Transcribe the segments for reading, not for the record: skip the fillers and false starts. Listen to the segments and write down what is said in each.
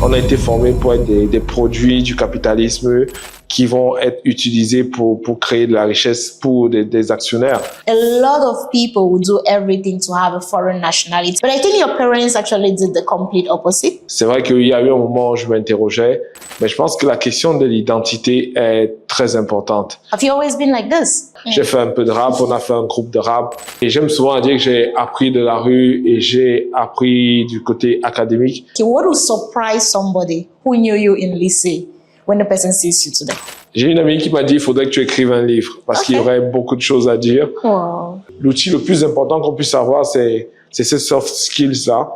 On a été formés pour être des produits du capitalisme qui vont être utilisés pour créer de la richesse pour des actionnaires. A lot of people will do everything to have a foreign nationality. But I think your parents actually did the complete opposite. C'est vrai qu'il y a eu un moment où je m'interrogeais, mais je pense que la question de l'identité est très importante. Have you always been like this? J'ai fait un peu de rap, on a fait un groupe de rap. Et j'aime souvent dire que j'ai appris de la rue et j'ai appris du côté académique. Okay, what would surprise somebody who knew you in lycée when the person sees you today? J'ai une amie qui m'a dit, il faudrait que tu écrives un livre parce qu'il y aurait beaucoup de choses à dire. Wow. L'outil le plus important qu'on puisse avoir, c'est ces soft skills-là,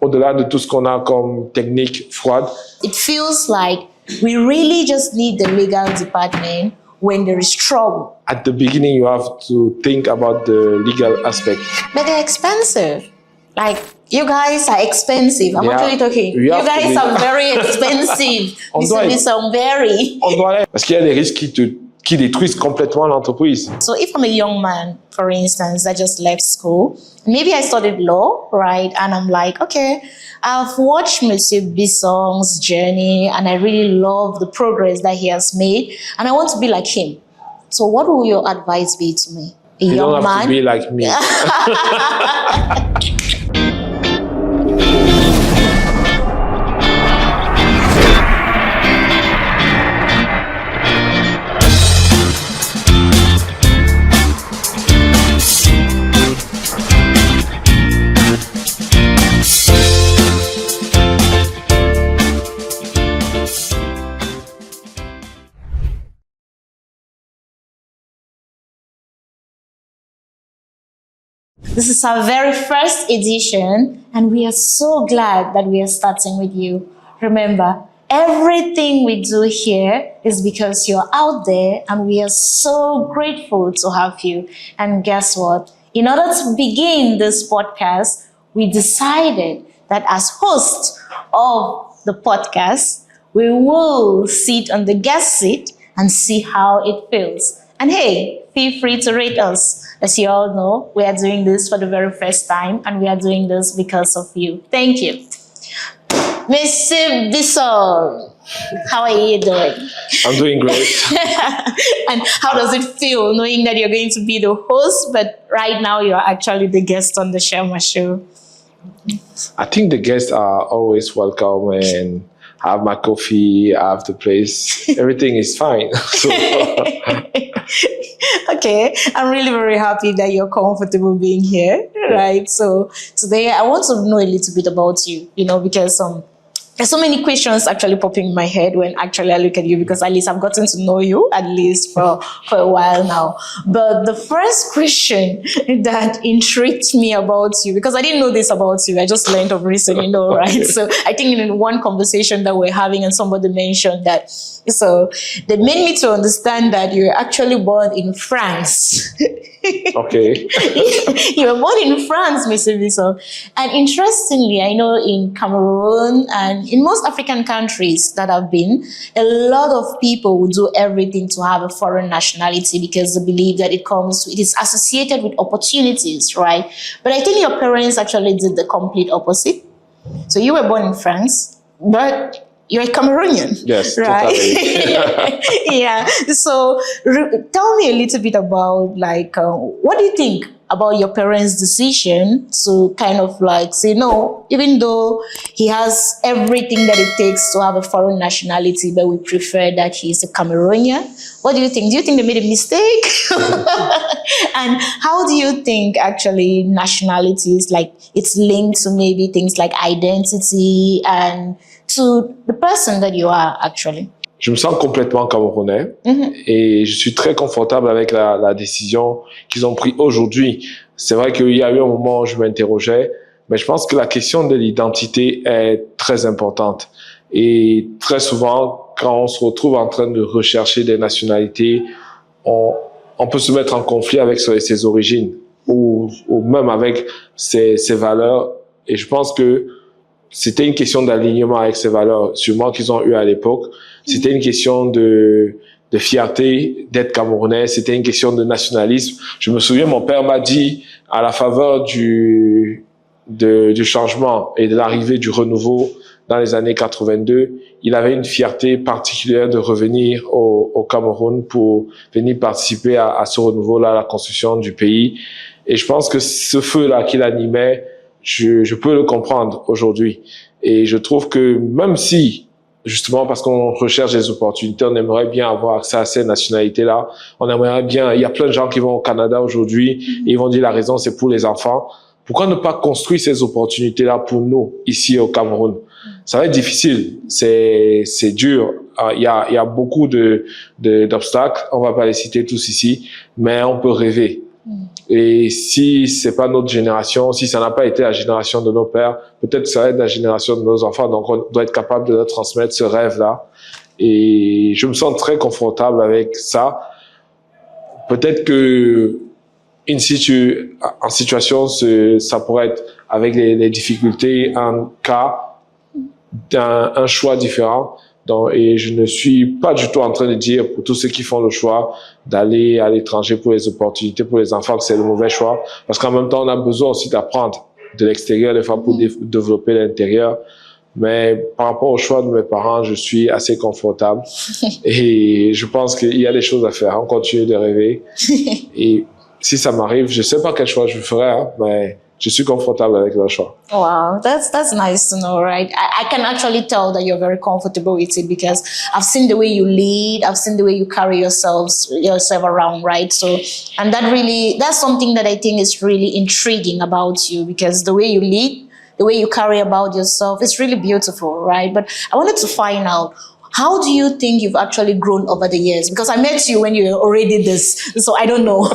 au-delà de tout ce qu'on a comme technique froide. It feels like we really just need the legal department when there is trouble. At the beginning, you have to think about the legal aspect. But they're expensive. Like, you guys are expensive. I'm actually talking. You guys are very expensive. Some very. On doit parce qu'il y a des risques qui détruisent complètement l'entreprise. So if I'm a young man, for instance, that just left school, maybe I studied law, right? And I'm like, okay, I've watched Monsieur Bissong's journey and I really love the progress that he has made and I want to be like him. So what will your advice be to me? You don't have to be like me. This is our very first edition, and we are so glad that we are starting with you. Remember, everything we do here is because you're out there, and we are so grateful to have you. And guess what? In order to begin this podcast, we decided that as host of the podcast, we will sit on the guest seat and see how it feels. And hey, feel free to rate us. As you all know, we are doing this for the very first time, and we are doing this because of you. Thank you. Mr. Bissong, how are you doing? I'm doing great. And how does it feel knowing that you're going to be the host, but right now you're actually the guest on the Sharma show? I think the guests are always welcome, and I have my coffee, I have the place, everything is fine. So, okay, I'm really very happy that you're comfortable being here, right? So today I want to know a little bit about you, because there's so many questions actually popping in my head when actually I look at you, because at least I've gotten to know you at least for a while now. But the first question that intrigued me about you, because I didn't know this about you, I just learned of recently, right? So I think in one conversation that we're having and somebody mentioned that, so they made me to understand that you're actually born in France. Okay. You were born in France, Mr. Bissong. And interestingly, I know in Cameroon and in most African countries that I've been, a lot of people will do everything to have a foreign nationality because they believe that it is associated with opportunities, right? But I think your parents actually did the complete opposite. So you were born in France, but you're a Cameroonian. Yes, right? Totally. Yeah. So tell me a little bit about what do you think about your parents' decision to kind of say, no, even though he has everything that it takes to have a foreign nationality, but we prefer that he's a Cameroonian. What do you think? Do you think they made a mistake? And how do you think actually nationalities, it's linked to maybe things like identity and to the person that you are actually? Je me sens complètement camerounais et je suis très confortable avec la décision qu'ils ont prise aujourd'hui. C'est vrai qu'il y a eu un moment où je m'interrogeais, mais je pense que la question de l'identité est très importante. Et très souvent, quand on se retrouve en train de rechercher des nationalités, on peut se mettre en conflit avec ses origines ou même avec ses valeurs. Et je pense que c'était une question d'alignement avec ces valeurs, sûrement qu'ils ont eu à l'époque. C'était une question de fierté d'être camerounais. C'était une question de nationalisme. Je me souviens, mon père m'a dit, à la faveur du changement et de l'arrivée du renouveau dans les années 82, il avait une fierté particulière de revenir au Cameroun pour venir participer à ce renouveau-là, à la construction du pays. Et je pense que ce feu-là qu'il animait, je peux le comprendre aujourd'hui. Et je trouve que même si, justement parce qu'on recherche des opportunités, on aimerait bien avoir accès à ces nationalités-là, on aimerait bien, il y a plein de gens qui vont au Canada aujourd'hui, et ils vont dire la raison c'est pour les enfants. Pourquoi ne pas construire ces opportunités-là pour nous, ici au Cameroun? Ça va être difficile, c'est dur. Il y a beaucoup d'obstacles, on va pas les citer tous ici, mais on peut rêver. Et si c'est pas notre génération, si ça n'a pas été la génération de nos pères, peut-être que ça va être la génération de nos enfants. Donc, on doit être capable de leur transmettre ce rêve-là. Et je me sens très confortable avec ça. Peut-être que en situation, ça pourrait être avec les difficultés, un cas d'un choix différent. Donc, et je ne suis pas du tout en train de dire pour tous ceux qui font le choix d'aller à l'étranger pour les opportunités pour les enfants que c'est le mauvais choix. Parce qu'en même temps, on a besoin aussi d'apprendre de l'extérieur des fois pour développer l'intérieur. Mais par rapport au choix de mes parents, je suis assez confortable. Et je pense qu'il y a des choses à faire. On continue de rêver. Et si ça m'arrive, je sais pas quel choix je ferai, hein, mais je suis confortable avec le choix. Wow, that's nice to know, right? I can actually tell that you're very comfortable with it because I've seen the way you lead, I've seen the way you carry yourself around, right? So, and that's something that I think is really intriguing about you because the way you lead, the way you carry about yourself, it's really beautiful, right? But I wanted to find out, how do you think you've actually grown over the years? Because I met you when you already this, so I don't know.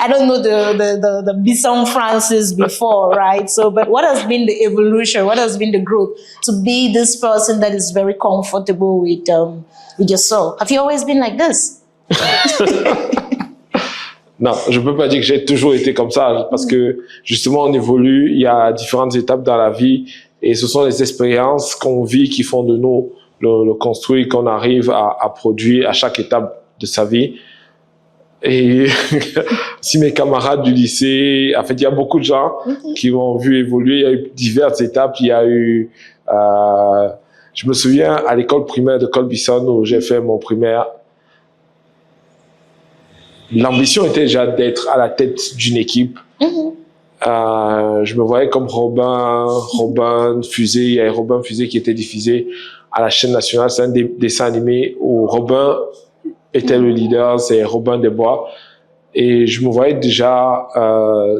I don't know the Bisson Francis before, right? So, but what has been the evolution? What has been the growth to be this person that is very comfortable with yourself? Have you always been like this? Non, je peux pas dire que j'ai toujours été comme ça parce que justement on évolue, il y a différentes étapes dans la vie et ce sont les expériences qu'on vit qui font de nous le construit qu'on arrive à produire à chaque étape de sa vie. Et si mes camarades du lycée, en fait, il y a beaucoup de gens qui m'ont vu évoluer. Il y a eu diverses étapes. Il y a eu, je me souviens à l'école primaire de Colbisson où j'ai fait mon primaire. L'ambition était déjà d'être à la tête d'une équipe. Je me voyais comme Robin Fusée. Il y avait Robin Fusée qui était diffusé à la chaîne nationale. C'est un dessin animé où Robin était le leader, c'est Robin des Bois. Et je me voyais déjà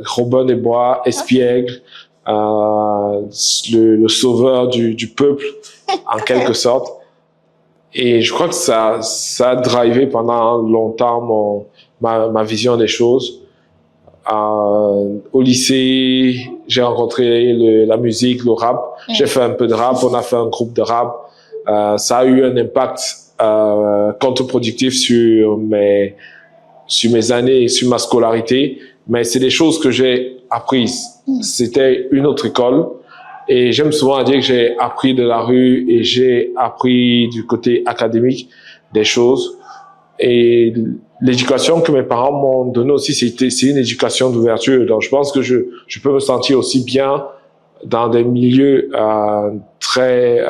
Robin des Bois, espiègle, le sauveur du peuple, en quelque sorte. Et je crois que ça a drivé pendant longtemps ma vision des choses. Au lycée, j'ai rencontré la musique, le rap. J'ai fait un peu de rap, on a fait un groupe de rap. Ça a eu un impact contre-productif sur mes années et sur ma scolarité, mais c'est des choses que j'ai apprises. C'était une autre école et j'aime souvent dire que j'ai appris de la rue et j'ai appris du côté académique des choses. Et l'éducation que mes parents m'ont donnée aussi, c'est une éducation d'ouverture. Donc je pense que je peux me sentir aussi bien dans des milieux très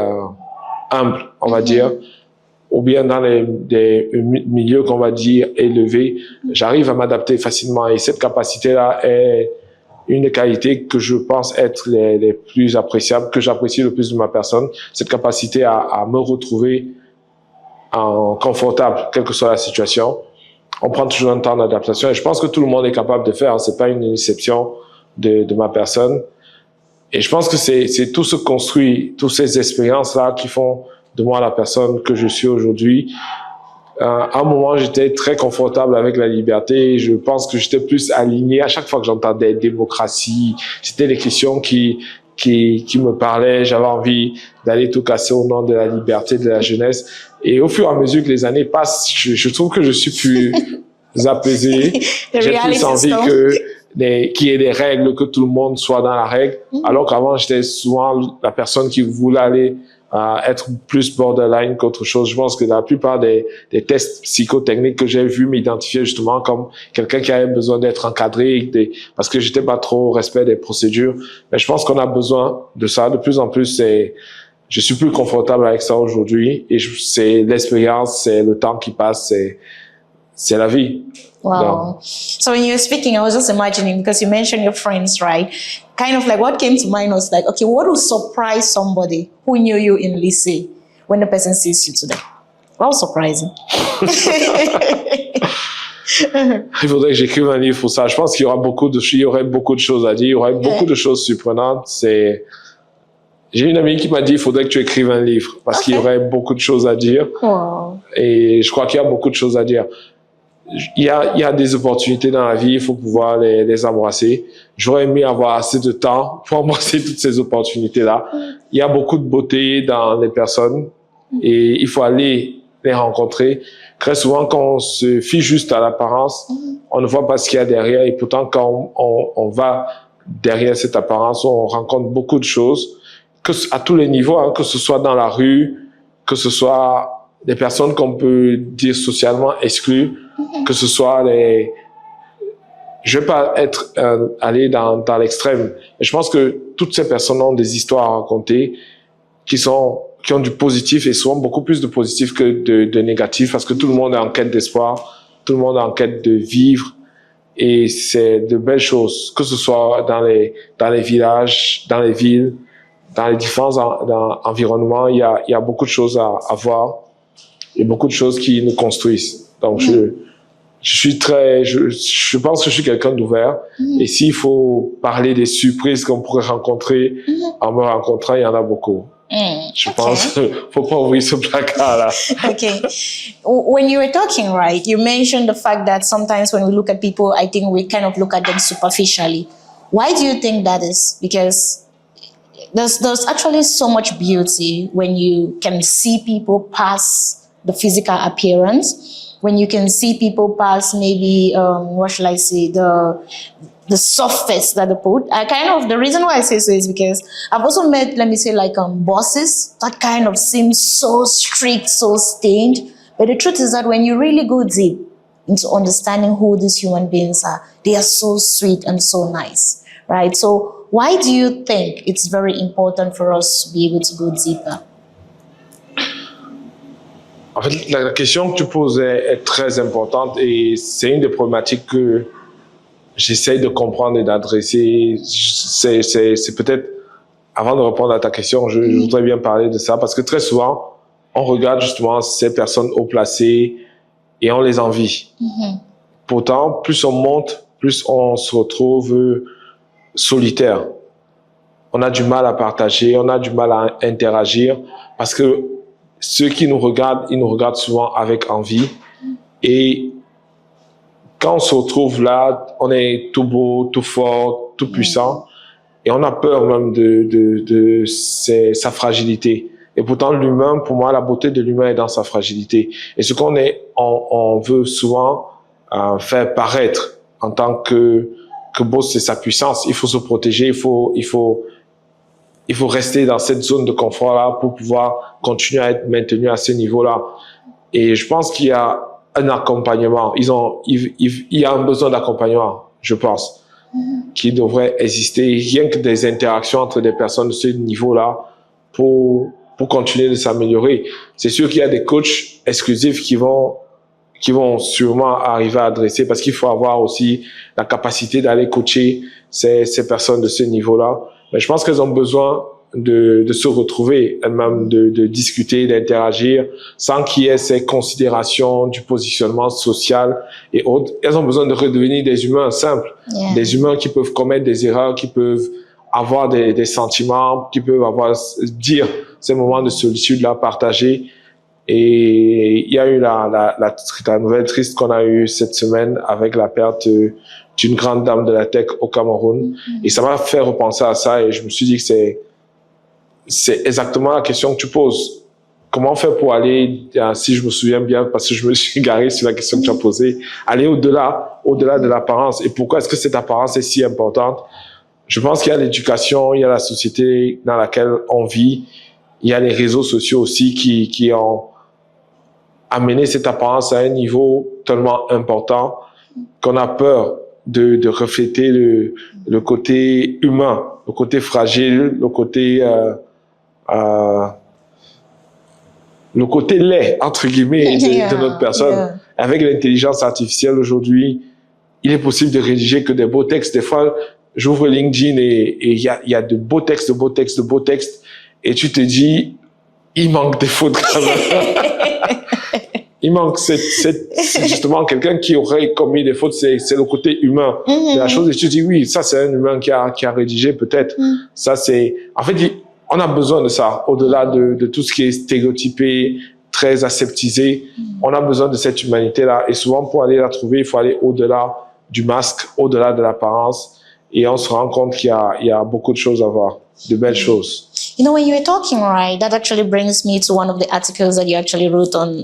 humbles, on va dire, ou bien dans des milieux qu'on va dire élevés. J'arrive à m'adapter facilement et cette capacité-là est une des qualités que je pense être les plus appréciables, que j'apprécie le plus de ma personne, cette capacité à me retrouver confortable, quelle que soit la situation. On prend toujours un temps d'adaptation et je pense que tout le monde est capable de faire. C'est pas une exception de ma personne. Et je pense que c'est tout se construit, toutes ces expériences-là qui font de moi la personne que je suis aujourd'hui. À un moment, j'étais très confortable avec la liberté. Je pense que j'étais plus aligné. À chaque fois que j'entendais démocratie, c'était des questions qui me parlaient. J'avais envie d'aller tout casser au nom de la liberté, de la jeunesse. Et au fur et à mesure que les années passent, je trouve que je suis plus apaisé. J'ai plus envie qu'il y ait des règles, que tout le monde soit dans la règle. Alors qu'avant, j'étais souvent la personne qui voulait aller être plus borderline qu'autre chose. Je pense que la plupart des tests psychotechniques que j'ai vus m'identifiaient justement comme quelqu'un qui avait besoin d'être encadré parce que j'étais pas trop au respect des procédures. Mais je pense qu'on a besoin de ça. De plus en plus, je suis plus confortable avec ça aujourd'hui et c'est l'expérience, c'est le temps qui passe, c'est la vie. Wow. Donc, So when you were speaking, I was just imagining, because you mentioned your friends, right? Kind of like what came to mind was like, okay, what would surprise somebody who knew you in lycée when the person sees you today? Well, surprising. il faudrait que j'écrive un livre pour ça. Je pense qu'il y aura il y aurait beaucoup de choses à dire, il y aurait beaucoup de choses surprenantes. J'ai une amie qui m'a dit, il faudrait que tu écrives un livre parce qu'il y aurait beaucoup de choses à dire. Wow. Et je crois qu'il y a beaucoup de choses à dire. Il y a des opportunités dans la vie, il faut pouvoir les embrasser. J'aurais aimé avoir assez de temps pour embrasser toutes ces opportunités-là. Il y a beaucoup de beauté dans les personnes et il faut aller les rencontrer. Très souvent, quand on se fie juste à l'apparence, on ne voit pas ce qu'il y a derrière et pourtant, quand on va derrière cette apparence, on rencontre beaucoup de choses, à tous les niveaux, hein, que ce soit dans la rue, que ce soit des personnes qu'on peut dire socialement exclues, que ce soit je vais pas aller dans l'extrême. Et je pense que toutes ces personnes ont des histoires à raconter qui ont du positif et souvent beaucoup plus de positif que de négatif parce que tout le monde est en quête d'espoir, tout le monde est en quête de vivre et c'est de belles choses, que ce soit dans les villages, dans les villes, dans les différents environnements, il y a beaucoup de choses à voir et beaucoup de choses qui nous construisent. Donc, je pense que je suis quelqu'un d'ouvert. Et s'il faut parler des surprises qu'on pourrait rencontrer en me rencontrant, il y en a beaucoup. Je pense qu'il faut pas ouvrir ce placard-là. Okay. When you were talking, right, you mentioned the fact that sometimes when we look at people, I think we kind of look at them superficially. Why do you think that is? Because there's actually so much beauty when you can see people past the physical appearance, when you can see people past maybe, what shall I say, the surface that they put. The reason why I say so is because I've also met, let me say, like bosses that kind of seem so strict, so stained. But the truth is that when you really go deep into understanding who these human beings are, they are so sweet and so nice, right? So why do you think it's very important for us to be able to go deeper? En fait, la question que tu poses est très importante et c'est une des problématiques que j'essaye de comprendre et d'adresser. C'est peut-être, avant de répondre à ta question, je voudrais bien parler de ça parce que très souvent, on regarde justement ces personnes haut placées et on les envie. Pourtant, plus on monte, plus on se retrouve solitaire. On a du mal à partager, on a du mal à interagir parce que ceux qui nous regardent, ils nous regardent souvent avec envie. Et quand on se retrouve là, on est tout beau, tout fort, tout puissant. Et on a peur même de sa fragilité. Et pourtant, l'humain, pour moi, la beauté de l'humain est dans sa fragilité. Et ce on veut souvent faire paraître en tant que beau, c'est sa puissance. Il faut se protéger, il faut rester dans cette zone de confort-là pour pouvoir continuer à être maintenu à ce niveau-là. Et je pense qu'il y a un accompagnement. Il y a un besoin d'accompagnement, je pense, qui devrait exister. Rien que des interactions entre des personnes de ce niveau-là pour continuer de s'améliorer. C'est sûr qu'il y a des coachs exclusifs qui vont sûrement arriver à adresser parce qu'il faut avoir aussi la capacité d'aller coacher ces personnes de ce niveau-là. Mais je pense qu'elles ont besoin de se retrouver elles-mêmes, de discuter, d'interagir sans qu'il y ait ces considérations du positionnement social et autres. Elles ont besoin de redevenir des humains simples, des humains qui peuvent commettre des erreurs, qui peuvent avoir des sentiments, qui peuvent dire ces moments de solitude-là partagés. Et il y a eu la nouvelle triste qu'on a eue cette semaine avec la perte d'une grande dame de la tech au Cameroun. Et ça m'a fait repenser à ça et je me suis dit que c'est exactement la question que tu poses. Comment faire pour aller, si je me souviens bien, parce que je me suis garé sur la question que tu as posée, aller au-delà de l'apparence. Et pourquoi est-ce que cette apparence est si importante? Je pense qu'il y a l'éducation, il y a la société dans laquelle on vit, il y a les réseaux sociaux aussi qui ont amené cette apparence à un niveau tellement important qu'on a peur de refléter le côté humain, le côté fragile, le côté le côté laid, entre guillemets, de notre personne. Avec l'intelligence artificielle aujourd'hui, il est possible de rédiger que des beaux textes. Des fois, j'ouvre LinkedIn et il y a de beaux textes, et tu te dis, il manque des fautes quand même. Il manque, c'est justement quelqu'un qui aurait commis des fautes, c'est le côté humain de la chose. Et tu te dis, oui, ça c'est un humain qui a rédigé peut-être. Ça c'est, en fait, on a besoin de ça, au-delà de tout ce qui est stéréotypé, très aseptisé. On a besoin de cette humanité-là. Et souvent, pour aller la trouver, il faut aller au-delà du masque, au-delà de l'apparence. Et on se rend compte qu'il y a beaucoup de choses à voir, de belles choses. You know, when you were talking, right, that actually brings me to one of the articles that you actually wrote on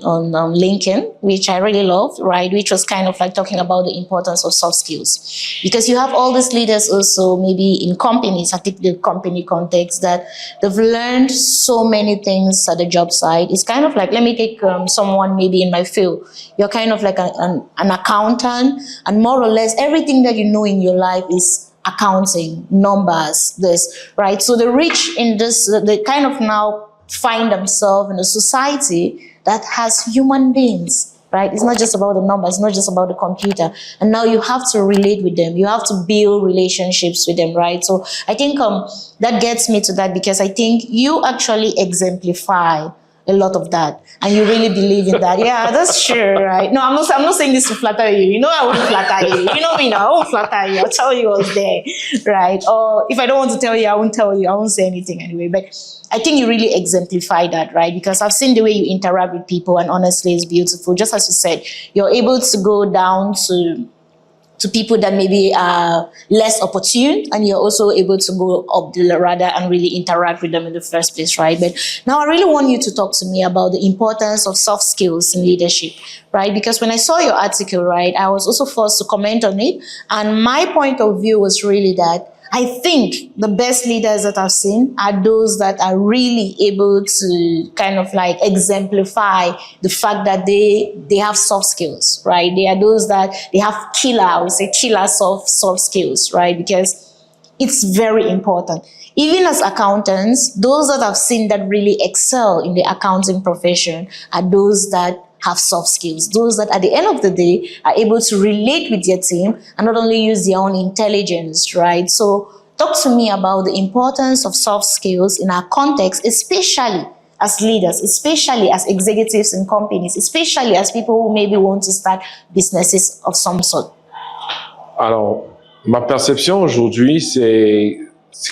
LinkedIn, which I really loved, right, which was kind of like talking about the importance of soft skills. Because you have all these leaders also, maybe in companies, I think the company context, that they've learned so many things at the job site. It's kind of like, let me take someone maybe in my field. You're kind of like an accountant, and more or less everything that you know in your life is accounting, numbers, this, right? So the rich in this, they kind of now find themselves in a society that has human beings, right? It's not just about the numbers, it's not just about the computer. And now you have to relate with them. You have to build relationships with them, right? So I think that gets me to that, because I think you actually exemplify a lot of that, and you really believe in that. Yeah, that's true, right? No, I'm not saying this to flatter you. You know I won't flatter you. You know me now, I won't flatter you. I'll tell you I was there, right? Or if I don't want to tell you, I won't tell you. I won't say anything anyway. But I think you really exemplify that, right? Because I've seen the way you interact with people, and honestly, it's beautiful. Just as you said, you're able to go down to people that maybe are less opportune, and you're also able to go up the ladder and really interact with them in the first place, right? But now I really want you to talk to me about the importance of soft skills in leadership, right? Because when I saw your article, right, I was also forced to comment on it, and my point of view was really that I think the best leaders that I've seen are those that are really able to kind of like exemplify the fact that they have soft skills, right? They are those that they have killer soft skills, right? Because it's very important. Even as accountants, those that I've seen that really excel in the accounting profession are those that have soft skills, those that at the end of the day are able to relate with their team and not only use their own intelligence, right? So talk to me about the importance of soft skills in our context, especially as leaders, especially as executives in companies, especially as people who maybe want to start businesses of some sort. Alors, ma perception aujourd'hui, c'est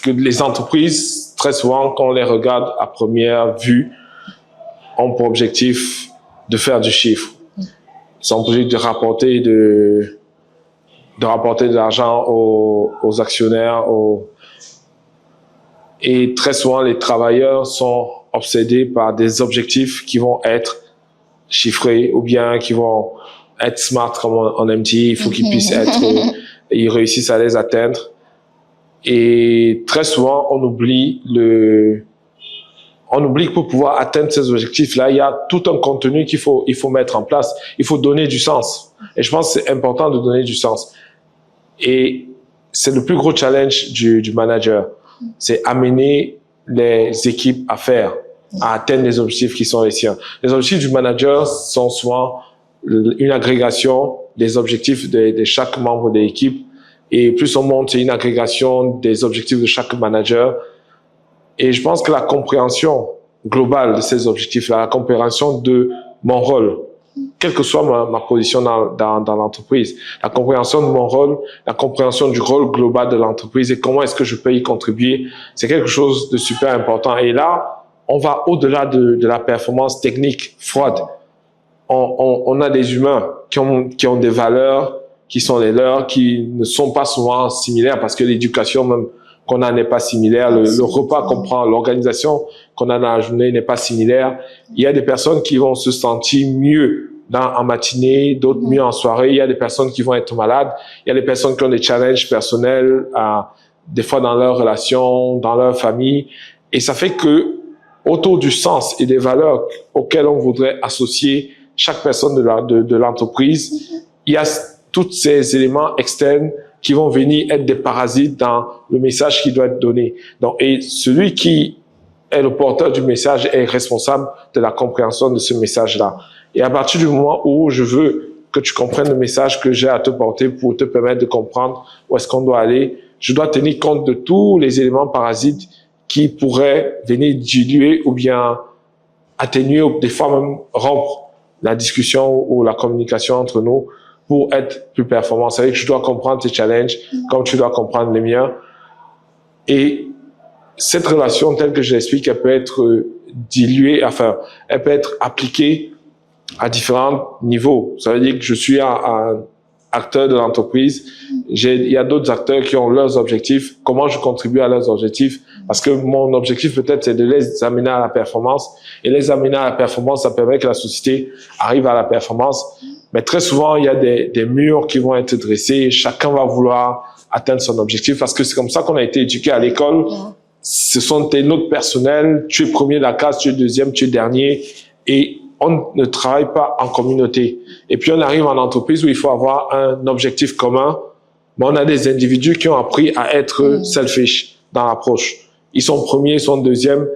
que les entreprises, très souvent, quand on les regarde à première vue, ont pour objectif de faire du chiffre. Ils sont obligés de rapporter de l'argent aux actionnaires. Et très souvent, les travailleurs sont obsédés par des objectifs qui vont être chiffrés ou bien qui vont être smart, comme on aime dire. Il faut qu'ils puissent être, ils réussissent à les atteindre. Et très souvent, on oublie que pour pouvoir atteindre ces objectifs-là, il y a tout un contenu il faut mettre en place. Il faut donner du sens. Et je pense que c'est important de donner du sens. Et c'est le plus gros challenge du manager. C'est amener les équipes à atteindre les objectifs qui sont les siens. Les objectifs du manager sont souvent une agrégation des objectifs de chaque membre de l'équipe. Et plus on monte, c'est une agrégation des objectifs de chaque manager. Et je pense que la compréhension globale de ces objectifs-là, la compréhension de mon rôle, quelle que soit ma position dans l'entreprise, la compréhension de mon rôle, la compréhension du rôle global de l'entreprise et comment est-ce que je peux y contribuer, c'est quelque chose de super important. Et là, on va au-delà de la performance technique froide. On a des humains qui ont des valeurs qui sont les leurs, qui ne sont pas souvent similaires parce que l'éducation même qu'on a n'est pas similaire, le repas qu'on prend, l'organisation qu'on a dans la journée n'est pas similaire. Il y a des personnes qui vont se sentir mieux en matinée, d'autres mieux en soirée. Il y a des personnes qui vont être malades. Il y a des personnes qui ont des challenges personnels, des fois dans leurs relations, dans leur famille. Et ça fait que autour du sens et des valeurs auxquelles on voudrait associer chaque personne de l'entreprise, il y a tous ces éléments externes qui vont venir être des parasites dans le message qui doit être donné. Donc, et celui qui est le porteur du message, est responsable de la compréhension de ce message-là. Et à partir du moment où je veux que tu comprennes le message que j'ai à te porter pour te permettre de comprendre où est-ce qu'on doit aller, je dois tenir compte de tous les éléments parasites qui pourraient venir diluer ou bien atténuer ou des fois même rompre la discussion ou la communication entre nous pour être plus performant. C'est vrai que je dois comprendre tes challenges comme tu dois comprendre les miens. Et cette relation, telle que je l'explique, elle peut être diluée, enfin, elle peut être appliquée à différents niveaux. Ça veut dire que je suis un acteur de l'entreprise. Il y a d'autres acteurs qui ont leurs objectifs. Comment je contribue à leurs objectifs? Parce que mon objectif peut-être c'est de les amener à la performance. Et les amener à la performance, ça permet que la société arrive à la performance. Mais très souvent, il y a des murs qui vont être dressés. Chacun va vouloir atteindre son objectif parce que c'est comme ça qu'on a été éduqué à l'école. Ce sont tes notes personnelles. Tu es premier de la classe, tu es deuxième, tu es dernier. Et on ne travaille pas en communauté. Et puis on arrive en entreprise où il faut avoir un objectif commun. Mais on a des individus qui ont appris à être selfish dans l'approche. Ils sont premiers, ils sont deuxièmes.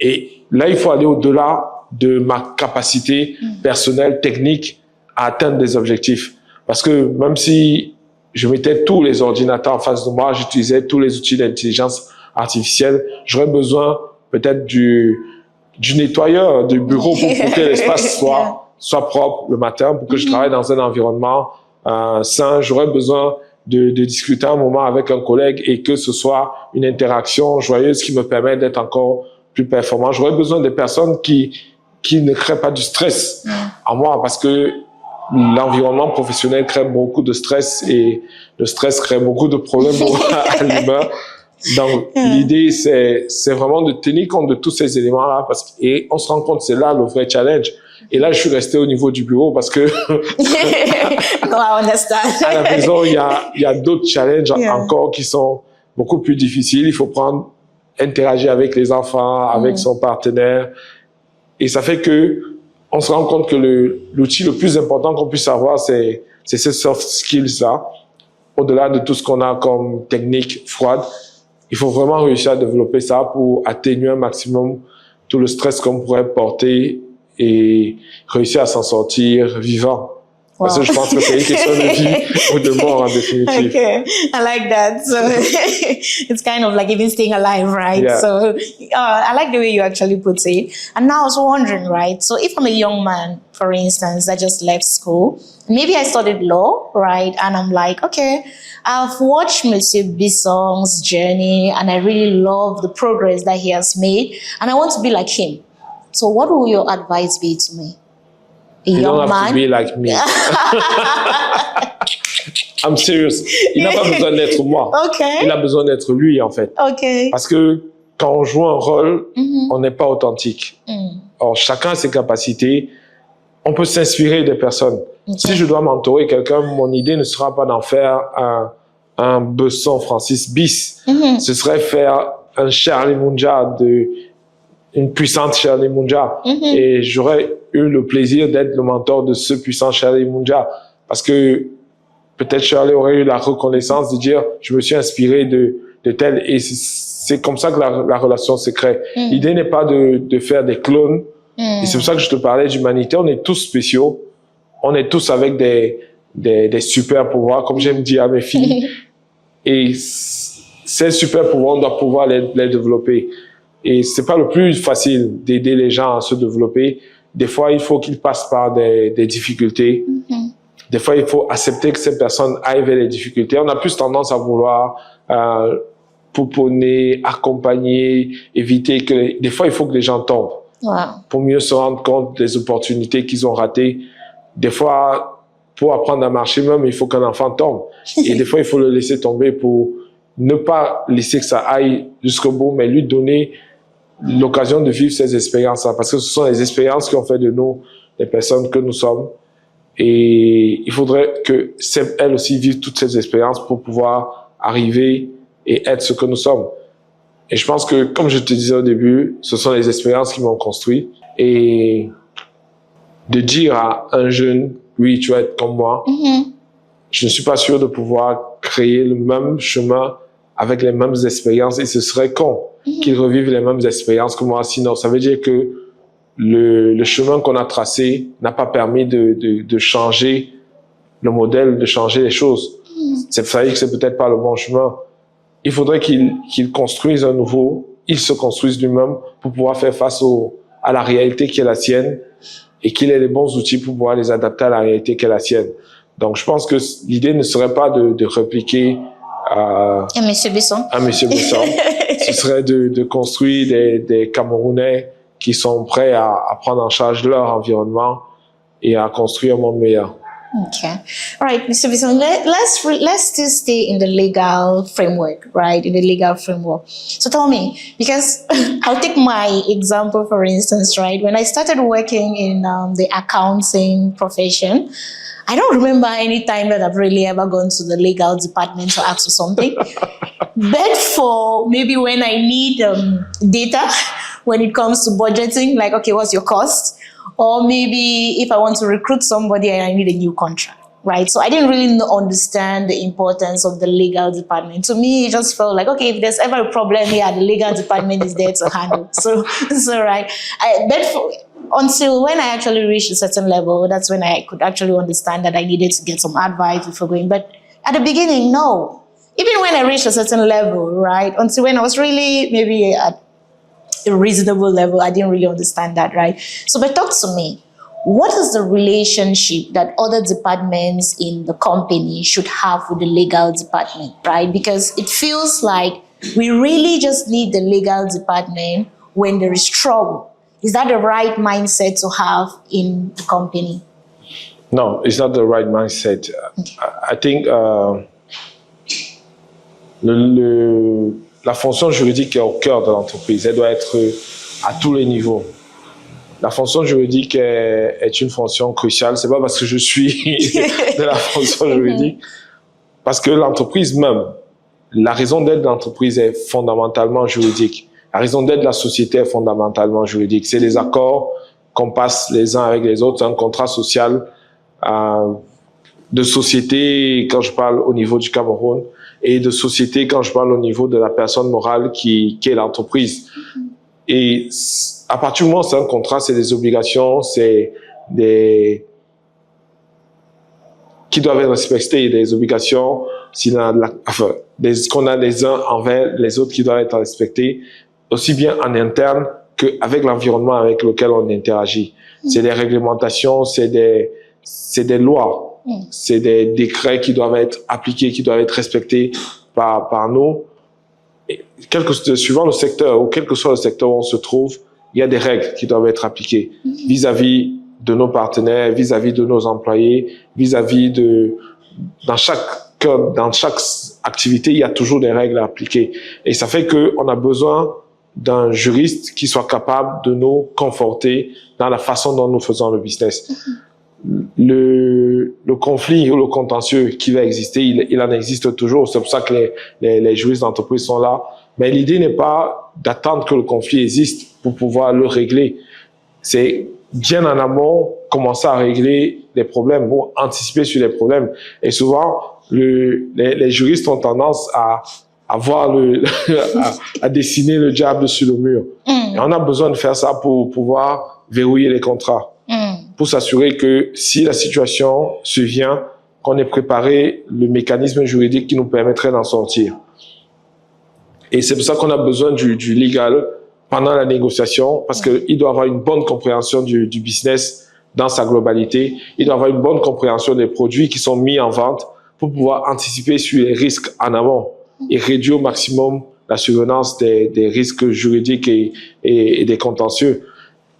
Et là, il faut aller au-delà de ma capacité personnelle, technique, à atteindre des objectifs. Parce que même si je mettais tous les ordinateurs en face de moi, j'utilisais tous les outils d'intelligence artificielle, j'aurais besoin peut-être du nettoyeur du bureau pour que l'espace soit propre le matin, pour que je travaille dans un environnement sain. J'aurais besoin de discuter un moment avec un collègue et que ce soit une interaction joyeuse qui me permet d'être encore plus performant. J'aurais besoin de personnes qui ne créent pas du stress en moi, parce que l'environnement professionnel crée beaucoup de stress et le stress crée beaucoup de problèmes à l'humain. Donc, l'idée, c'est vraiment de tenir compte de tous ces éléments-là et on se rend compte, c'est là le vrai challenge. Et là, je suis resté au niveau du bureau parce que à la maison, il y a d'autres challenges encore qui sont beaucoup plus difficiles. Il faut interagir avec les enfants, avec son partenaire. Et ça fait que on se rend compte que l'outil le plus important qu'on puisse avoir, c'est ces soft skills-là. Au-delà de tout ce qu'on a comme technique froide, il faut vraiment réussir à développer ça pour atténuer un maximum tout le stress qu'on pourrait porter et réussir à s'en sortir vivant. Wow. Parce que je pense que c'est une question de vie ou de mort en définitive. Okay, I like that. So it's kind of like even staying alive, right? Yeah. So I like the way you actually put it. And now I was wondering, right? So if I'm a young man, for instance, I just left school, maybe I studied law, right? And I'm like, okay, I've watched Monsieur Bissong's journey and I really love the progress that he has made and I want to be like him. So what will your advice be to me? You don't have to be like me. I'm serious. Il n'a pas besoin d'être moi. Okay. Il a besoin d'être lui, en fait. Okay. Parce que quand on joue un rôle, on n'est pas authentique. Or, chacun a ses capacités. On peut s'inspirer des personnes. Okay. Si je dois mentorer quelqu'un, mon idée ne sera pas d'en faire un Besson Francis bis. Ce serait faire un Charlie Munja une puissante Charlie Munja. Et j'aurais eu le plaisir d'être le mentor de ce puissant Charlie Munja. Parce que peut-être Charlie aurait eu la reconnaissance de dire je me suis inspiré de tel. Et c'est comme ça que la relation se crée. L'idée n'est pas de faire des clones. Et c'est pour ça que je te parlais d'humanité. On est tous spéciaux. On est tous avec des super pouvoirs, comme j'aime dire à mes filles. Et ces super pouvoirs, on doit pouvoir les développer. Et c'est pas le plus facile d'aider les gens à se développer. Des fois, il faut qu'ils passent par des difficultés. Des fois, il faut accepter que ces personnes aillent vers les difficultés. On a plus tendance à vouloir pouponner, accompagner, éviter que... Des fois, il faut que les gens tombent pour mieux se rendre compte des opportunités qu'ils ont ratées. Des fois, pour apprendre à marcher même, il faut qu'un enfant tombe. Et des fois, il faut le laisser tomber pour ne pas laisser que ça aille jusqu'au bout, mais lui donner l'occasion de vivre ces expériences-là, parce que ce sont les expériences qui ont fait de nous les personnes que nous sommes. Et il faudrait que elles aussi vivent toutes ces expériences pour pouvoir arriver et être ce que nous sommes. Et je pense que, comme je te disais au début, ce sont les expériences qui m'ont construit. Et de dire à un jeune, oui, tu vas être comme moi, je ne suis pas sûr de pouvoir créer le même chemin avec les mêmes expériences et ce serait con. qu'ils revivent les mêmes expériences que moi. Sinon, ça veut dire que le chemin qu'on a tracé n'a pas permis de changer le modèle, de changer les choses. Ça veut dire que c'est peut-être pas le bon chemin. Il faudrait qu'il construise un nouveau, il se construise lui-même pour pouvoir faire face à la réalité qui est la sienne et qu'il ait les bons outils pour pouvoir les adapter à la réalité qui est la sienne. Donc, je pense que l'idée ne serait pas de répliquer un Monsieur Besson. Ce serait de construire des Camerounais qui sont prêts à prendre en charge leur environnement et à construire un monde meilleur. Okay. All right, Mr. Besson, let's still stay in the legal framework, right? In the legal framework. So tell me, because I'll take my example, for instance, right? When I started working in the accounting profession, I don't remember any time that I've really ever gone to the legal department to ask for something. But for maybe when I need data, when it comes to budgeting, like, okay, what's your cost? Or maybe if I want to recruit somebody and I need a new contract, right? So I didn't really understand the importance of the legal department. To me, it just felt like, okay, if there's ever a problem here, the legal department is there to handle. So right. Until when I actually reached a certain level, that's when I could actually understand that I needed to get some advice before going. But at the beginning, no. Even when I reached a certain level, right? Until when I was really maybe at a reasonable level, I didn't really understand that, right? So, but talk to me. What is the relationship that other departments in the company should have with the legal department, right? Because it feels like we really just need the legal department when there is trouble. Is that the right mindset to have in the company? No, it's not the right mindset. Okay. I think la fonction juridique est au cœur de l'entreprise. Elle doit être à tous les niveaux. La fonction juridique est une fonction cruciale. C'est pas parce que je suis de la fonction juridique, parce que l'entreprise même, la raison d'être de l'entreprise est fondamentalement juridique. La raison d'être de la société est fondamentalement juridique. C'est les accords qu'on passe les uns avec les autres, un contrat social de société quand je parle au niveau du Cameroun et de société quand je parle au niveau de la personne morale qui est l'entreprise. Et à partir du moment où c'est un contrat, c'est des obligations, c'est qui doivent être respectées, des obligations qu'on a les uns envers les autres qui doivent être respectées, aussi bien en interne qu'avec l'environnement avec lequel on interagit. C'est des réglementations, c'est des lois, c'est des décrets qui doivent être appliqués, qui doivent être respectés par nous. Et suivant le secteur, ou quel que soit le secteur où on se trouve, il y a des règles qui doivent être appliquées vis-à-vis de nos partenaires, vis-à-vis de nos employés, vis-à-vis dans chaque activité, il y a toujours des règles à appliquer. Et ça fait qu'on a besoin d'un juriste qui soit capable de nous conforter dans la façon dont nous faisons le business. Le conflit ou le contentieux qui va exister, il en existe toujours. C'est pour ça que les juristes d'entreprise sont là. Mais l'idée n'est pas d'attendre que le conflit existe pour pouvoir le régler. C'est bien en amont commencer à régler les problèmes ou anticiper sur les problèmes. Et souvent, les juristes ont tendance à à dessiner le diable sur le mur. Et on a besoin de faire ça pour pouvoir verrouiller les contrats. Pour s'assurer que si la situation survient, qu'on ait préparé le mécanisme juridique qui nous permettrait d'en sortir. Et c'est pour ça qu'on a besoin du legal pendant la négociation, parce qu'il doit avoir une bonne compréhension du business dans sa globalité. Il doit avoir une bonne compréhension des produits qui sont mis en vente pour pouvoir anticiper sur les risques en amont et réduire au maximum la survenance des risques juridiques et des contentieux.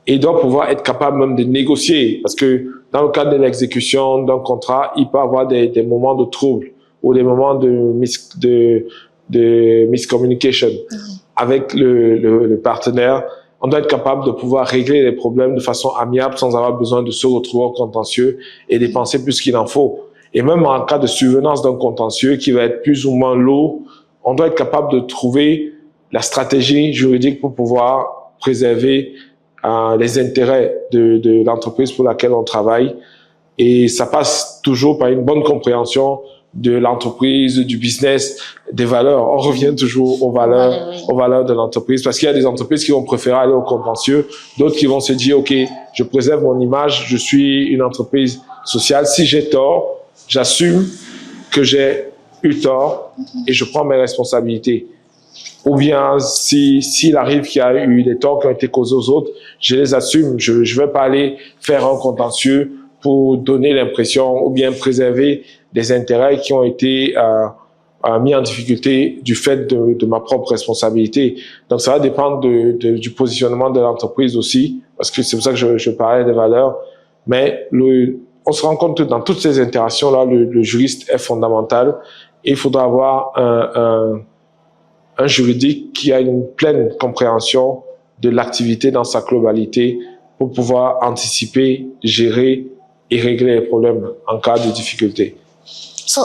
Et il doit pouvoir être capable même de négocier, parce que dans le cadre de l'exécution d'un contrat, il peut y avoir des moments de trouble ou des moments de miscommunication avec le partenaire. On doit être capable de pouvoir régler les problèmes de façon amiable sans avoir besoin de se retrouver au contentieux et dépenser plus qu'il en faut. Et même en cas de survenance d'un contentieux qui va être plus ou moins lourd, on doit être capable de trouver la stratégie juridique pour pouvoir préserver les intérêts de l'entreprise pour laquelle on travaille. Et ça passe toujours par une bonne compréhension de l'entreprise, du business, des valeurs. On revient toujours aux valeurs de l'entreprise, parce qu'il y a des entreprises qui vont préférer aller au contentieux, d'autres qui vont se dire, OK, je préserve mon image, je suis une entreprise sociale. Si j'ai tort, j'assume que j'ai eu tort et je prends mes responsabilités. Ou bien, s'il arrive qu'il y a eu des torts qui ont été causés aux autres, je les assume. Je vais pas aller faire un contentieux pour donner l'impression ou bien préserver des intérêts qui ont été mis en difficulté du fait de ma propre responsabilité. Donc, ça va dépendre du positionnement de l'entreprise aussi, parce que c'est pour ça que je parlais des valeurs. Mais on se rend compte que dans toutes ces interactions-là, le juriste est fondamental et il faudra avoir un juridique qui a une pleine compréhension de l'activité dans sa globalité pour pouvoir anticiper, gérer et régler les problèmes en cas de difficulté. So,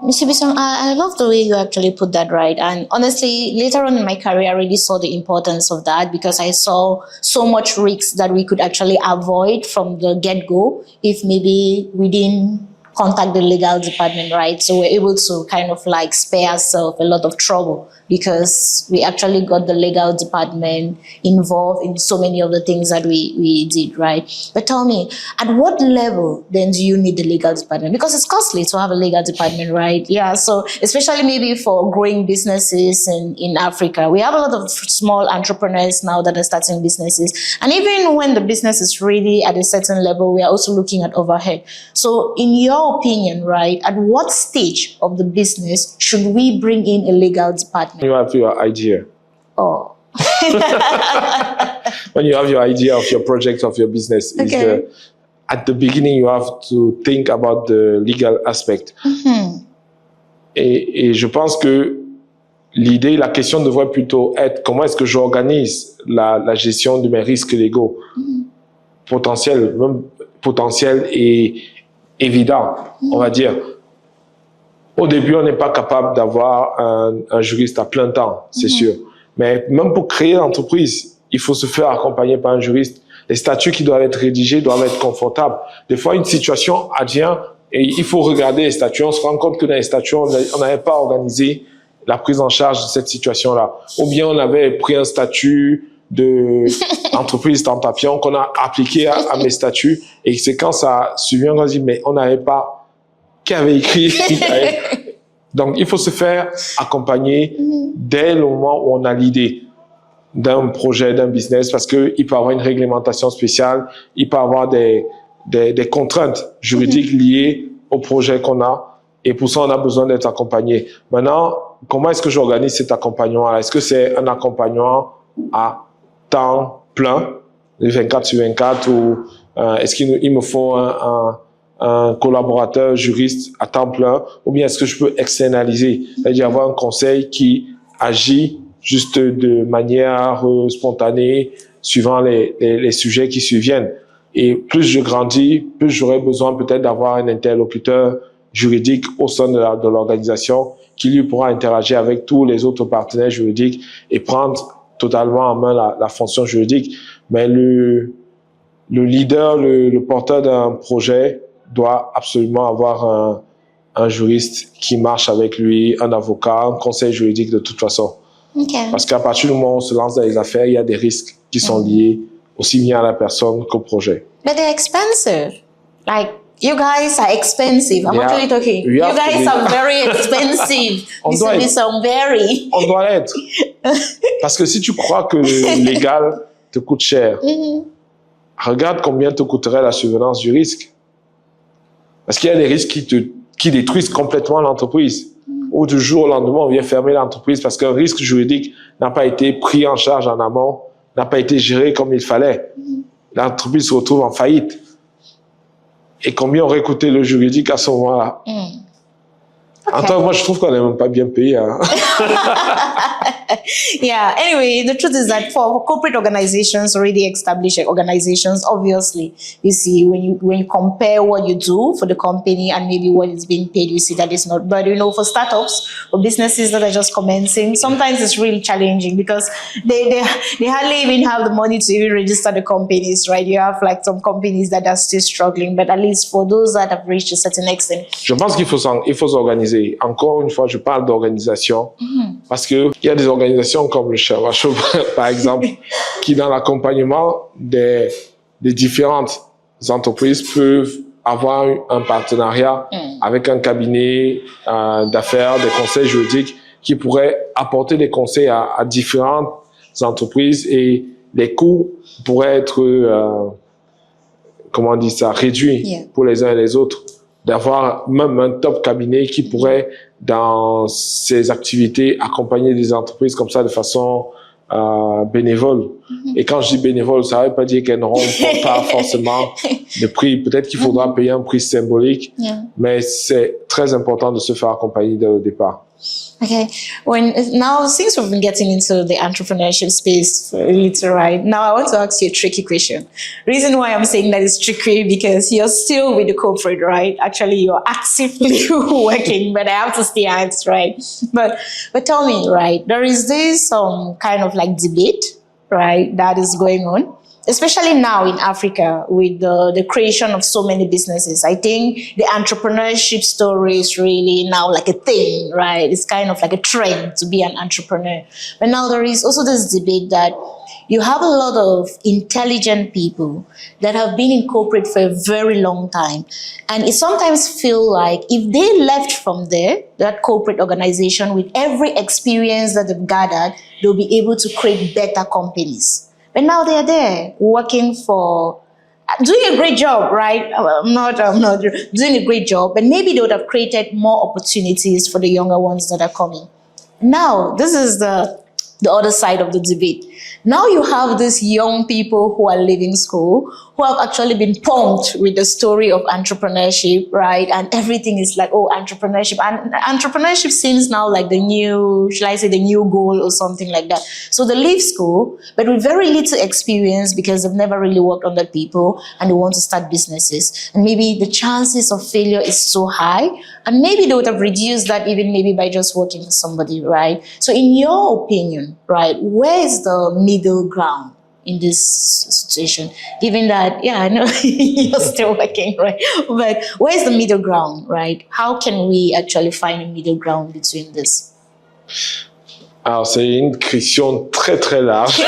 Mr. Bisson, I love the way you actually put that, right? And honestly, later on in my career, I really saw the importance of that because I saw so much risks that we could actually avoid from the get-go if maybe we didn't contact the legal department, right? So we're able to kind of like spare ourselves a lot of trouble because we actually got the legal department involved in so many of the things that we did, right? But tell me, at what level then do you need the legal department? Because it's costly to have a legal department, right? Yeah, so especially maybe for growing businesses in Africa. We have a lot of small entrepreneurs now that are starting businesses. And even when the business is really at a certain level, we are also looking at overhead. So in your opinion, right, at what stage of the business should we bring in a legal department? You have your idea. Oh. When you have your idea of your project, of your business, Okay. At the beginning, you have to think about the legal aspect. Mm-hmm. Et je pense que la question devrait plutôt être comment est-ce que j'organise la gestion de mes risques légaux potentiels, même potentiels et évidents, on va dire. Au début, on n'est pas capable d'avoir un juriste à plein temps, c'est sûr. Mais même pour créer l'entreprise, il faut se faire accompagner par un juriste. Les statuts qui doivent être rédigés doivent être confortables. Des fois, une situation advient et il faut regarder les statuts. On se rend compte que dans les statuts, on n'avait pas organisé la prise en charge de cette situation-là. Ou bien on avait pris un statut d'entreprise temps papillon qu'on a appliqué à mes statuts et c'est quand ça subvient qu'on dit mais on n'avait pas qui avait écrit. Donc, il faut se faire accompagner dès le moment où on a l'idée d'un projet, d'un business, parce qu'il peut y avoir une réglementation spéciale, il peut y avoir des contraintes juridiques liées au projet qu'on a, et pour ça, on a besoin d'être accompagné. Maintenant, comment est-ce que j'organise cet accompagnement? Est-ce que c'est un accompagnement à temps plein, 24 sur 24, ou est-ce qu'il me faut un collaborateur juriste à temps plein, ou bien est-ce que je peux externaliser, c'est-à-dire avoir un conseil qui agit juste de manière spontanée, suivant les sujets qui surviennent. Et plus je grandis, plus j'aurai besoin peut-être d'avoir un interlocuteur juridique au sein de l'organisation qui lui pourra interagir avec tous les autres partenaires juridiques et prendre totalement en main la fonction juridique. Mais le leader, le porteur d'un projet doit absolument avoir un juriste qui marche avec lui, un avocat, un conseil juridique de toute façon. Okay. Parce qu'à partir du moment où on se lance dans les affaires, il y a des risques qui sont liés aussi bien à la personne qu'au projet. But they're expensive. Like, you guys are expensive. I'm actually talking. You guys are very expensive. On doit l'être. Parce que si tu crois que le légal te coûte cher, regarde combien te coûterait la surveillance du risque. Parce qu'il y a des risques qui détruisent complètement l'entreprise. Ou du jour au lendemain, on vient fermer l'entreprise parce qu'un risque juridique n'a pas été pris en charge en amont, n'a pas été géré comme il fallait. L'entreprise se retrouve en faillite. Et combien aurait coûté le juridique à ce moment-là? En tout cas, moi, je trouve qu'on n'est même pas bien payé. Hein. Yeah. Anyway, the truth is that for corporate organizations, already established organizations, obviously, you see when you compare what you do for the company and maybe what is being paid, you see that it's not. But for startups or businesses that are just commencing, sometimes it's really challenging because they hardly even have the money to even register the companies, right? You have like some companies that are still struggling, but at least for those that have reached a certain extent. Je pense qu'il faut s'organiser. Encore une fois, je parle d'organisation parce que il y a des organisations comme le Sherwa Show, par exemple, qui dans l'accompagnement des différentes entreprises peuvent avoir un partenariat avec un cabinet d'affaires, des conseils juridiques qui pourraient apporter des conseils à différentes entreprises et les coûts pourraient être, comment on dit ça, réduits pour les uns et les autres. D'avoir même un top cabinet qui pourrait, dans ses activités, accompagner des entreprises comme ça de façon bénévole. Et quand je dis bénévole, ça ne veut pas dire qu'elles n'auront pas forcément de prix. Peut-être qu'il faudra payer un prix symbolique, mais c'est très important de se faire accompagner dès le départ. Okay, now since we've been getting into the entrepreneurship space for a little, right? Now I want to ask you a tricky question. Reason why I'm saying that is tricky because you're still with the corporate, right? Actually, you're actively working, but I have to stay asked, right? But tell me, right? There is this kind of like debate, right? That is going on. Especially now in Africa with the creation of so many businesses. I think the entrepreneurship story is really now like a thing, right? It's kind of like a trend to be an entrepreneur. But now there is also this debate that you have a lot of intelligent people that have been in corporate for a very long time. And it sometimes feel like if they left from there, that corporate organization with every experience that they've gathered, they'll be able to create better companies. But now they are there working for, doing a great job, right? I'm not doing a great job, but maybe they would have created more opportunities for the younger ones that are coming. Now, this is the other side of the debate. Now you have these young people who are leaving school, who have actually been pumped with the story of entrepreneurship, right? And everything is like, oh, entrepreneurship. And entrepreneurship seems now like the new, shall I say, the new goal or something like that. So they leave school, but with very little experience because they've never really worked under people and they want to start businesses. And maybe the chances of failure is so high. And maybe they would have reduced that even maybe by just working for somebody, right? So in your opinion, right, where is the middle ground in this situation? Given that, yeah, I know you're still working, right? But where's the middle ground, right? How can we actually find a middle ground between this? Alors, c'est une question très, très large.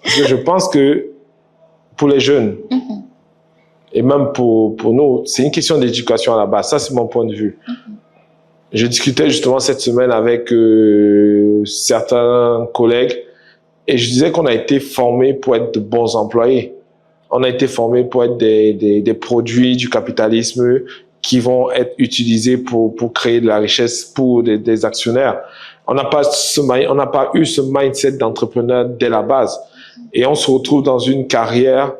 Je pense que pour les jeunes, et même pour nous, c'est une question d'éducation à la base. Ça, c'est mon point de vue. Je discutais justement cette semaine avec certains collègues et je disais qu'on a été formés pour être de bons employés. On a été formés pour être des produits du capitalisme qui vont être utilisés pour créer de la richesse pour des actionnaires. On n'a pas eu ce mindset d'entrepreneur dès la base. Et on se retrouve dans une carrière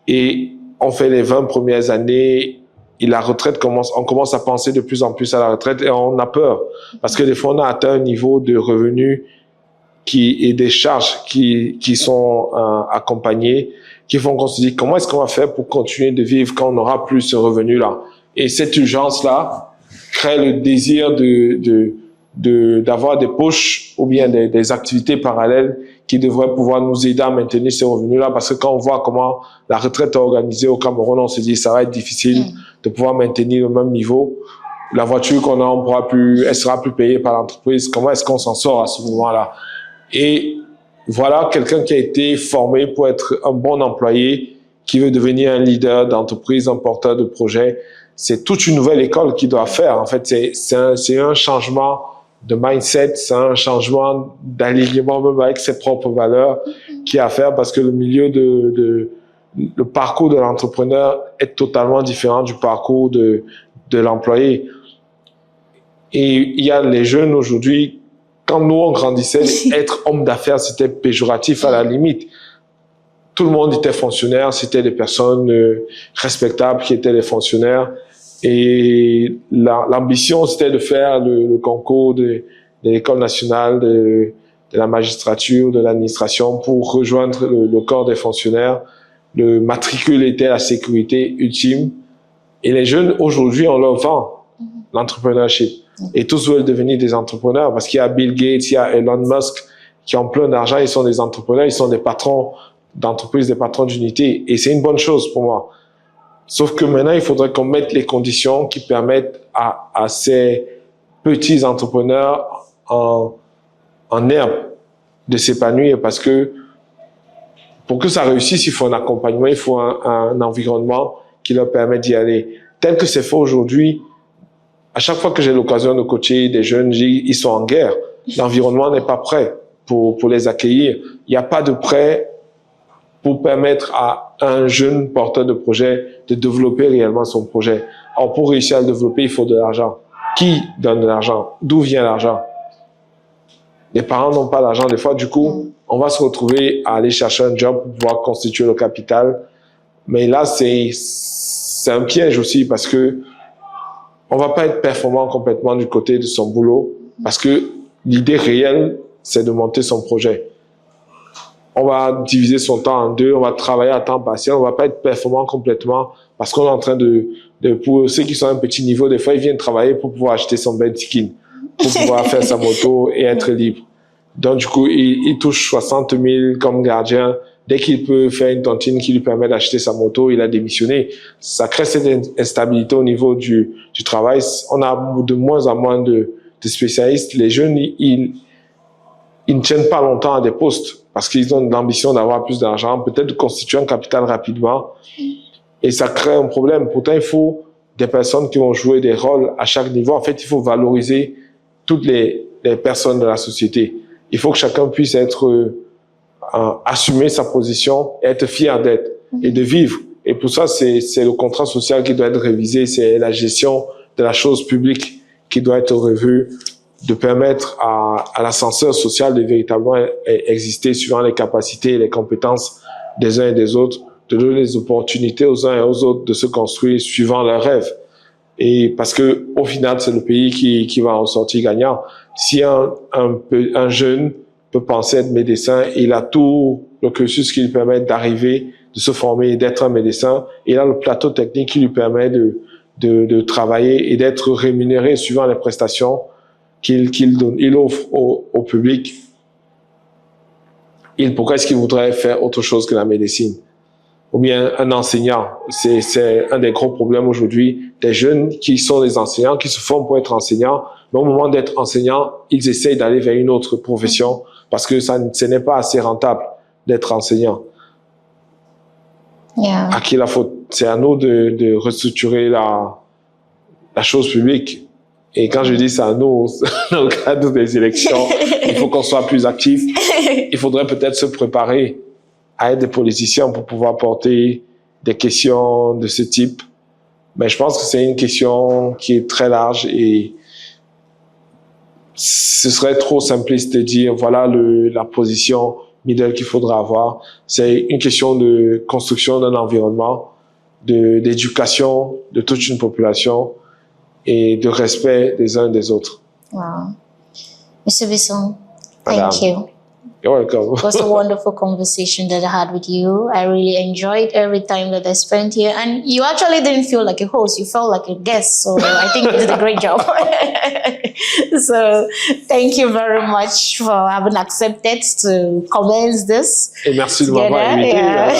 et on fait les 20 premières années et la retraite on commence à penser de plus en plus à la retraite et on a peur. Parce que des fois, on a atteint un niveau de revenus et des charges qui sont accompagnées, qui font qu'on se dit comment est-ce qu'on va faire pour continuer de vivre quand on n'aura plus ce revenu-là. Et cette urgence-là crée le désir d'avoir des poches ou bien des activités parallèles qui devraient pouvoir nous aider à maintenir ces revenus-là. Parce que quand on voit comment la retraite est organisée au Cameroun, on se dit ça va être difficile de pouvoir maintenir le même niveau. La voiture qu'on a, elle sera plus payée par l'entreprise. Comment est-ce qu'on s'en sort à ce moment-là? Et voilà quelqu'un qui a été formé pour être un bon employé, qui veut devenir un leader d'entreprise, un porteur de projet. C'est toute une nouvelle école qu'il doit faire. En fait, c'est un changement de mindset, c'est un changement d'alignement même avec ses propres valeurs qu'il y a à faire parce que le parcours de l'entrepreneur est totalement différent du parcours de l'employé. Et il y a les jeunes aujourd'hui, quand nous on grandissait, être homme d'affaires c'était péjoratif à la limite. Tout le monde était fonctionnaire, c'était des personnes respectables qui étaient les fonctionnaires. Et l'ambition, c'était de faire le concours l'école nationale de la magistrature, de l'administration pour rejoindre le corps des fonctionnaires. Le matricule était la sécurité ultime. Et les jeunes, aujourd'hui, on leur vend l'entrepreneurship. Et tous veulent devenir des entrepreneurs parce qu'il y a Bill Gates, il y a Elon Musk qui ont plein d'argent, ils sont des entrepreneurs, ils sont des patrons d'entreprise, des patrons d'unité. Et c'est une bonne chose pour moi. Sauf que maintenant, il faudrait qu'on mette les conditions qui permettent à ces petits entrepreneurs en herbe de s'épanouir parce que pour que ça réussisse, il faut un accompagnement, il faut un environnement qui leur permet d'y aller. Tel que c'est fait aujourd'hui, à chaque fois que j'ai l'occasion de coacher des jeunes, ils sont en guerre. L'environnement n'est pas prêt pour les accueillir. Il n'y a pas de prêt pour permettre à un jeune porteur de projet de développer réellement son projet. Alors, pour réussir à le développer, il faut de l'argent. Qui donne de l'argent? D'où vient l'argent? Les parents n'ont pas l'argent. Des fois, du coup, on va se retrouver à aller chercher un job pour pouvoir constituer le capital. Mais là, c'est un piège aussi parce que on va pas être performant complètement du côté de son boulot parce que l'idée réelle, c'est de monter son projet. On va diviser son temps en deux, on va travailler à temps partiel, on va pas être performant complètement parce qu'on est en train pour ceux qui sont à un petit niveau, des fois, ils viennent travailler pour pouvoir acheter son Bentley, pour pouvoir faire sa moto et être libre. Donc, du coup, il touche 60 000 comme gardien. Dès qu'il peut faire une tontine qui lui permet d'acheter sa moto, il a démissionné. Ça crée cette instabilité au niveau du travail. On a de moins en moins de spécialistes. Les jeunes, ils ne tiennent pas longtemps à des postes parce qu'ils ont l'ambition d'avoir plus d'argent, peut-être de constituer un capital rapidement. Et ça crée un problème. Pourtant, il faut des personnes qui vont jouer des rôles à chaque niveau. En fait, il faut valoriser toutes les personnes de la société. Il faut que chacun puisse assumer sa position et être fier d'être et de vivre. Et pour ça, c'est le contrat social qui doit être révisé, c'est la gestion de la chose publique qui doit être revue, de permettre à l'ascenseur social de véritablement exister suivant les capacités et les compétences des uns et des autres, de donner les opportunités aux uns et aux autres de se construire suivant leurs rêves. Et parce que au final, c'est le pays qui va en sortir gagnant. Si un jeune peut penser être médecin, il a tout le cursus qui lui permet d'arriver, de se former, d'être un médecin. Il a le plateau technique qui lui permet de travailler et d'être rémunéré suivant les prestations qu'il offre au public. Pourquoi est-ce qu'il voudrait faire autre chose que la médecine? Ou bien un enseignant. C'est un des gros problèmes aujourd'hui des jeunes qui sont des enseignants, qui se forment pour être enseignants, mais au moment d'être enseignants, ils essayent d'aller vers une autre profession parce que ce n'est pas assez rentable d'être enseignant. Yeah. À qui la faute? C'est à nous de restructurer la chose publique. Et quand je dis ça à nous, dans le cadre des élections, il faut qu'on soit plus actifs. Il faudrait peut-être se préparer à être des politiciens pour pouvoir porter des questions de ce type. Mais je pense que c'est une question qui est très large et ce serait trop simpliste de dire voilà la position middle qu'il faudra avoir. C'est une question de construction d'un environnement, d'éducation de toute une population et de respect des uns des autres. Wow. Mr. Bisson, thank you. You're welcome. It was a wonderful conversation that I had with you. I really enjoyed every time that I spent here. And you actually didn't feel like a host. You felt like a guest. So I think you did a great job. So thank you very much for having accepted to commence this. Et merci de m'avoir invité. Yeah.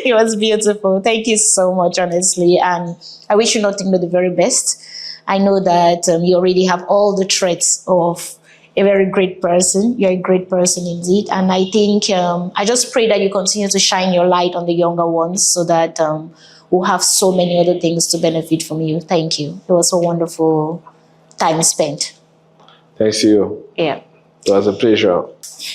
It was beautiful. Thank you so much, honestly. And I wish you nothing but the very best. I know that you already have all the traits of a very great person. You're a great person indeed. And I think, I just pray that you continue to shine your light on the younger ones so that we'll have so many other things to benefit from you. Thank you. It was a wonderful time spent. Thanks to you. Yeah. It was a pleasure.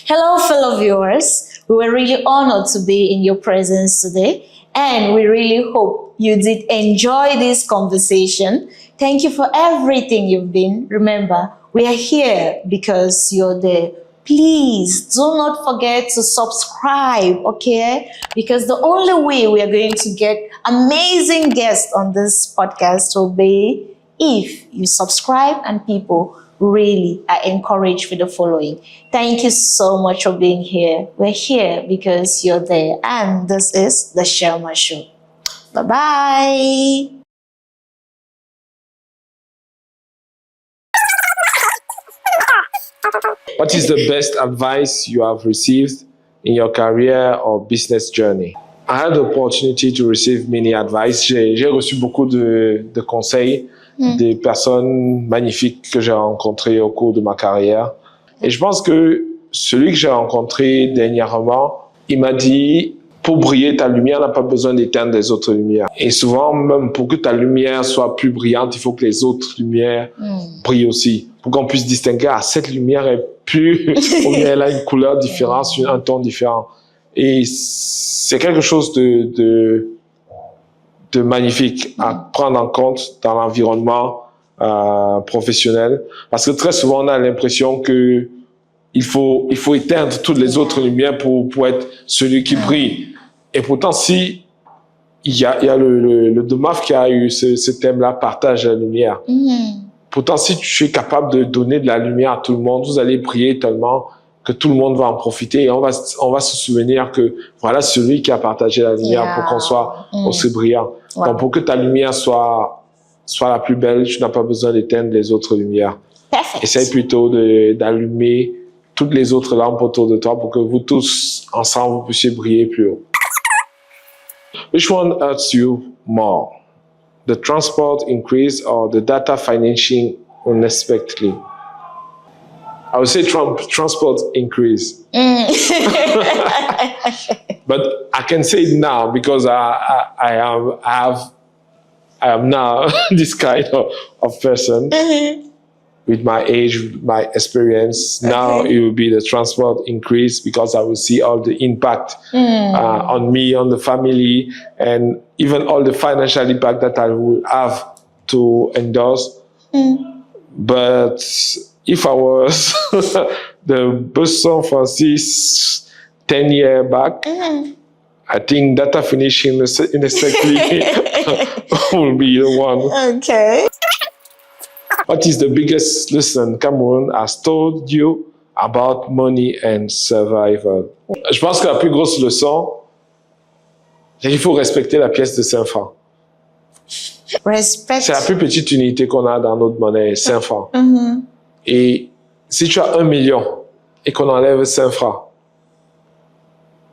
Hello, fellow viewers. We were really honored to be in your presence today. And we really hope you did enjoy this conversation. Thank you for everything you've been. Remember, we are here because you're there. Please do not forget to subscribe, okay? Because the only way we are going to get amazing guests on this podcast will be if you subscribe and people really are encouraged with the following. Thank you so much for being here. We're here because you're there. And this is The Shelma Show. Bye-bye. What is the best advice you have received in your career or business journey? I had the opportunity to receive many advice. J'ai reçu beaucoup de conseils des personnes magnifiques que j'ai rencontrées au cours de ma carrière. Et je pense que celui que j'ai rencontré dernièrement, il m'a dit, pour briller, ta lumière n'a pas besoin d'éteindre les autres lumières. Et souvent, même pour que ta lumière soit plus brillante, il faut que les autres lumières brillent aussi. Pour qu'on puisse distinguer, cette lumière est plus, ou bien elle a une couleur différente, un ton différent. Et c'est quelque chose de magnifique à prendre en compte dans l'environnement professionnel. Parce que très souvent, on a l'impression que il faut éteindre toutes les autres lumières pour être celui qui brille. Et pourtant, si il y a le DOMAF qui a eu ce thème-là, partage la lumière. Pourtant, si tu es capable de donner de la lumière à tout le monde, vous allez briller tellement que tout le monde va en profiter et on va se souvenir que voilà celui qui a partagé la lumière pour qu'on soit aussi brillant. Donc, pour que ta lumière soit la plus belle, tu n'as pas besoin d'éteindre les autres lumières. Essaye plutôt d'allumer toutes les autres lampes autour de toi pour que vous tous, ensemble, vous puissiez briller plus haut. Which one hurts you more? The transport increase or the data financing unexpectedly? I would say transport increase. But I can say it now because I am now this kind of person. With my age, with my experience, now it will be the transport increase because I will see all the impact on me, on the family, and even all the financial impact that I will have to endorse. But if I was the Boston Francis 10 years back, I think data finishing unexpectedly will be the one. Okay. What is the biggest lesson Cameroon has told you about money and survival? Je pense que la plus grosse leçon, c'est qu'il faut respecter la pièce de 5 francs. Respect. C'est la plus petite unité qu'on a dans notre monnaie, 5 francs. Et si tu as 1 million et qu'on enlève 5 francs,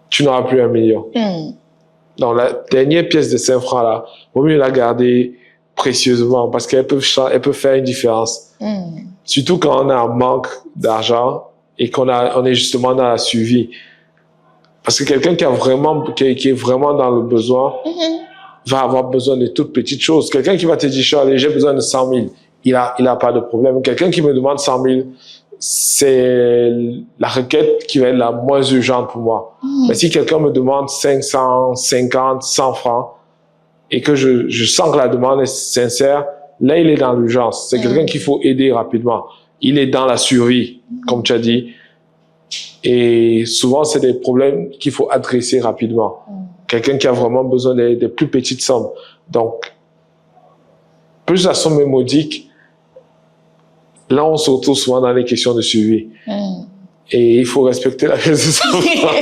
tu n'auras plus 1 million. Donc la dernière pièce de 5 francs là, vaut mieux la garder précieusement parce qu'elle peut faire une différence. Surtout quand on a un manque d'argent et on est justement dans la suivi. Parce que quelqu'un qui est vraiment dans le besoin va avoir besoin de toutes petites choses. Quelqu'un qui va te dire, Charles, j'ai besoin de 100 000, il a pas de problème. Quelqu'un qui me demande 100 000, c'est la requête qui va être la moins urgente pour moi. Mais si quelqu'un me demande 550, 100 francs, et que je sens que la demande est sincère, là, il est dans l'urgence. C'est quelqu'un qu'il faut aider rapidement. Il est dans la survie, comme tu as dit. Et souvent, c'est des problèmes qu'il faut adresser rapidement. Quelqu'un qui a vraiment besoin des plus petites sommes. Donc, plus la somme est modique, là, on se retrouve souvent dans les questions de suivi. Et il faut respecter la pièce de 100 francs.